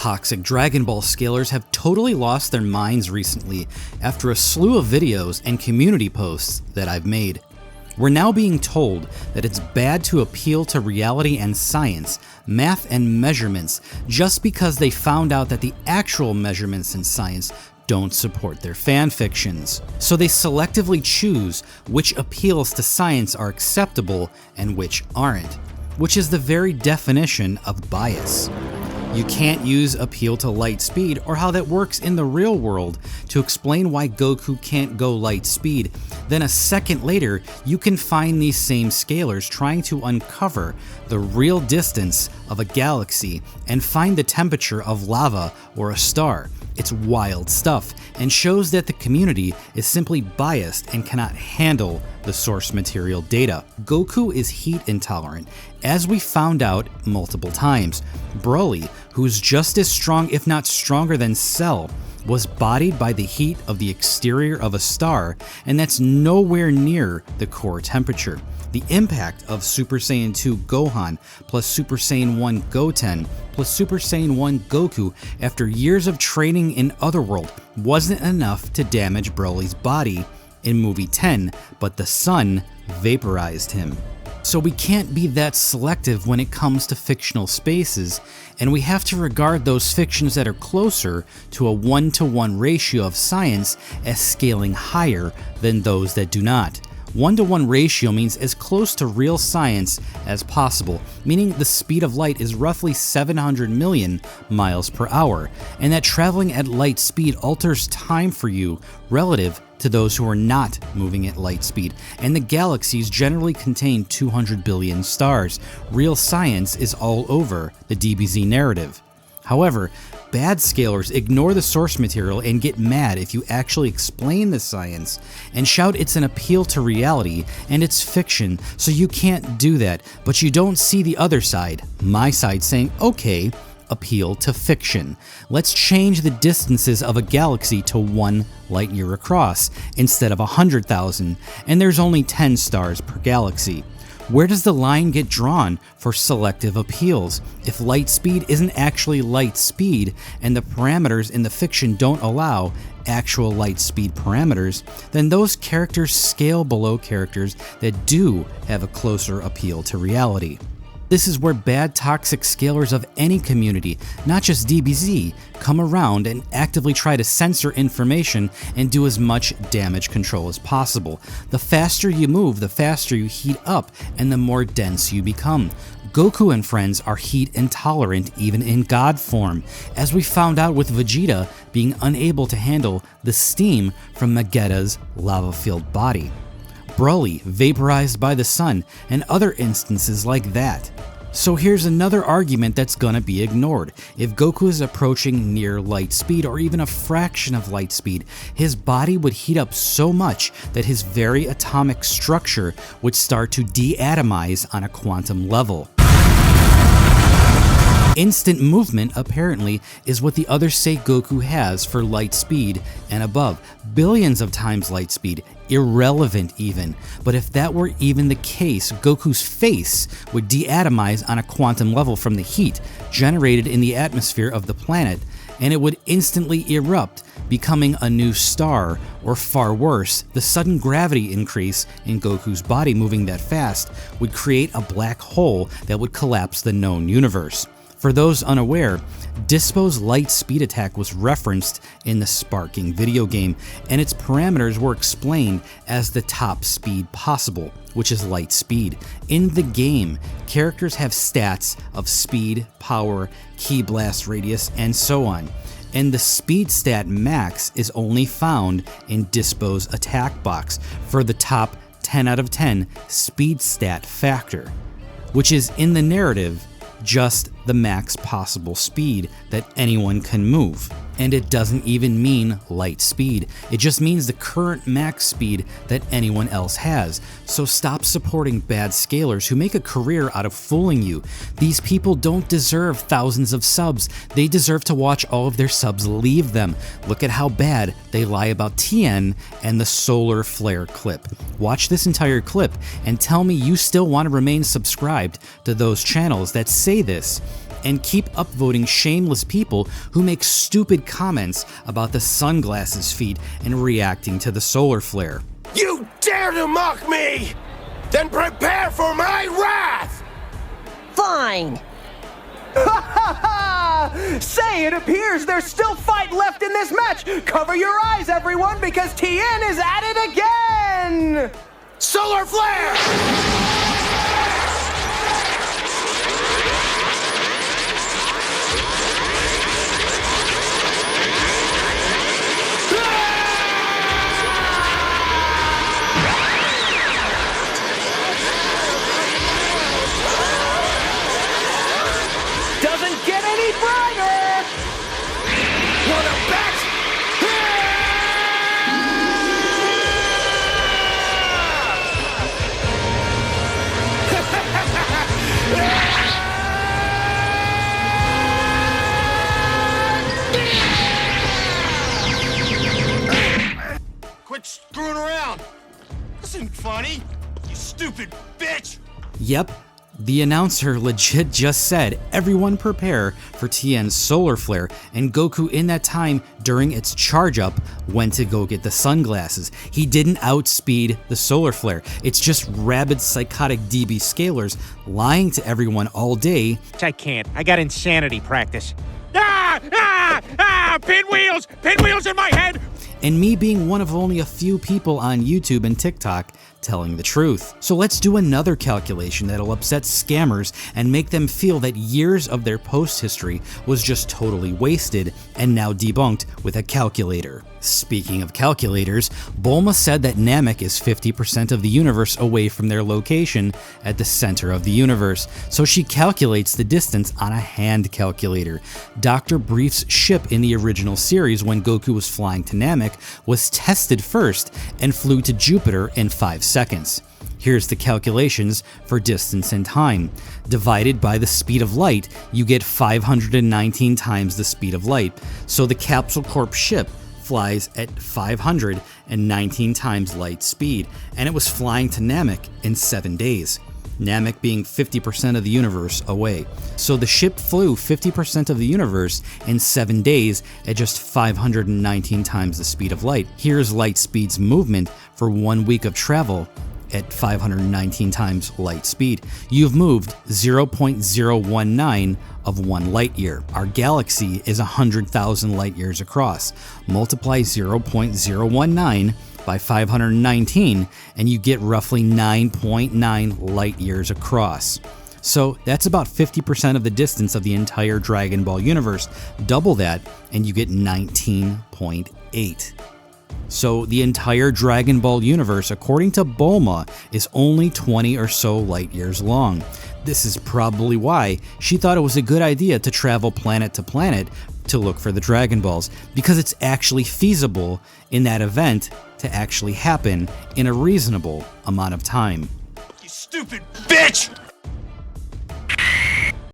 toxic Dragonball scalers have totally lost their minds recently after a slew of videos and community posts that I've made. We're now being told that it's bad to appeal to reality and science, math and measurements, just because they found out that the actual measurements in science don't support their fanfictions. So they selectively choose which appeals to science are acceptable and which aren't, which is the very definition of bias. You can't use appeal to light speed or how that works in the real world to explain why Goku can't go light speed. Then a second later, you can find these same scalers trying to uncover the real distance of a galaxy and find the temperature of lava or a star. It's wild stuff and shows that the community is simply biased and cannot handle the source material data. Goku is heat intolerant, as we found out multiple times. Broly, who's just as strong if not stronger than Cell, was bodied by the heat of the exterior of a star, and that's nowhere near the core temperature. The impact of Super Saiyan 2 Gohan plus Super Saiyan 1 Goten plus Super Saiyan 1 Goku after years of training in Otherworld wasn't enough to damage Broly's body in movie 10, but the sun vaporized him. So we can't be that selective when it comes to fictional spaces, and we have to regard those fictions that are closer to a 1-to-1 ratio of science as scaling higher than those that do not. 1-to-1 ratio means as close to real science as possible, meaning the speed of light is roughly 700 million miles per hour, and that traveling at light speed alters time for you relative to those who are not moving at light speed, and the galaxies generally contain 200 billion stars. Real science is all over the DBZ narrative. However, bad scalers ignore the source material and get mad if you actually explain the science and shout it's an appeal to reality and it's fiction, so you can't do that. But you don't see the other side, my side, saying, okay, appeal to fiction. Let's change the distances of a galaxy to 1 light year across instead of 100,000, and there's only 10 stars per galaxy. Where does the line get drawn for selective appeals? If light speed isn't actually light speed and the parameters in the fiction don't allow actual light speed parameters, then those characters scale below characters that do have a closer appeal to reality. This is where bad toxic scalers of any community, not just DBZ, come around and actively try to censor information and do as much damage control as possible. The faster you move, the faster you heat up, and the more dense you become. Goku and friends are heat intolerant even in God form, as we found out with Vegeta being unable to handle the steam from Vegeta's lava-filled body. Broly vaporized by the sun, and other instances like that. So here's another argument that's gonna be ignored. If Goku is approaching near light speed or even a fraction of light speed, his body would heat up so much that his very atomic structure would start to de-atomize on a quantum level. Instant movement, apparently, is what the others say Goku has for light speed and above. Billions of times light speed, irrelevant even. But if that were even the case, Goku's face would de-atomize on a quantum level from the heat generated in the atmosphere of the planet, and it would instantly erupt, becoming a new star, or far worse, the sudden gravity increase in Goku's body moving that fast would create a black hole that would collapse the known universe. For those unaware, Dispo's light speed attack was referenced in the Sparking video game, and its parameters were explained as the top speed possible, which is light speed. In the game, characters have stats of speed, power, ki blast radius, and so on, and the speed stat max is only found in Dispo's attack box for the top 10 out of 10 speed stat factor, which is in the narrative just the max possible speed that anyone can move. And it doesn't even mean light speed. It just means the current max speed that anyone else has. So stop supporting bad scalers who make a career out of fooling you. These people don't deserve thousands of subs. They deserve to watch all of their subs leave them. Look at how bad they lie about Tien and the solar flare clip. Watch this entire clip and tell me you still want to remain subscribed to those channels that say this. and keep upvoting shameless people who make stupid comments about the sunglasses feat and reacting to the solar flare. You dare to mock me? Then prepare for my wrath! Fine. Say, it appears there's still fight left in this match. Cover your eyes, everyone, because TN is at it again. Solar flare! Doesn't get any brighter. Wanna bet? Quit screwing around. This isn't funny, you stupid bitch. Yep, the announcer legit just said everyone prepare for TN's solar flare, and Goku in that time during its charge up went to go get the sunglasses. He didn't outspeed the solar flare. It's just rabid psychotic DB scalers lying to everyone all day. I can't. I got insanity practice. Pinwheels in my head. And me being one of only a few people on YouTube and TikTok telling the truth. So let's do another calculation that'll upset scammers and make them feel that years of their post history was just totally wasted and now debunked with a calculator. Speaking of calculators, Bulma said that Namek is 50% of the universe away from their location at the center of the universe, so she calculates the distance on a hand calculator. Dr. Brief's ship in the original series when Goku was flying to Namek was tested first and flew to Jupiter in 5 seconds. Here's the calculations for distance and time. Divided by the speed of light, you get 519 times the speed of light. So the Capsule Corp ship flies at 519 times light speed, and it was flying to Namek in 7 days. Namek being 50% of the universe away. So the ship flew 50% of the universe in 7 days at just 519 times the speed of light. Here's light speed's movement for 1 week of travel at 519 times light speed. You've moved 0.019 of 1 light year. Our galaxy is 100,000 light years across. Multiply 0.019 by 519 and you get roughly 9.9 light years across. So that's about 50% of the distance of the entire Dragon Ball universe. Double that and you get 19.8. So the entire Dragon Ball universe, according to Bulma, is only 20 or so light years long. This is probably why she thought it was a good idea to travel planet to planet to look for the Dragon Balls, because it's actually feasible in that event to actually happen in a reasonable amount of time. You stupid bitch!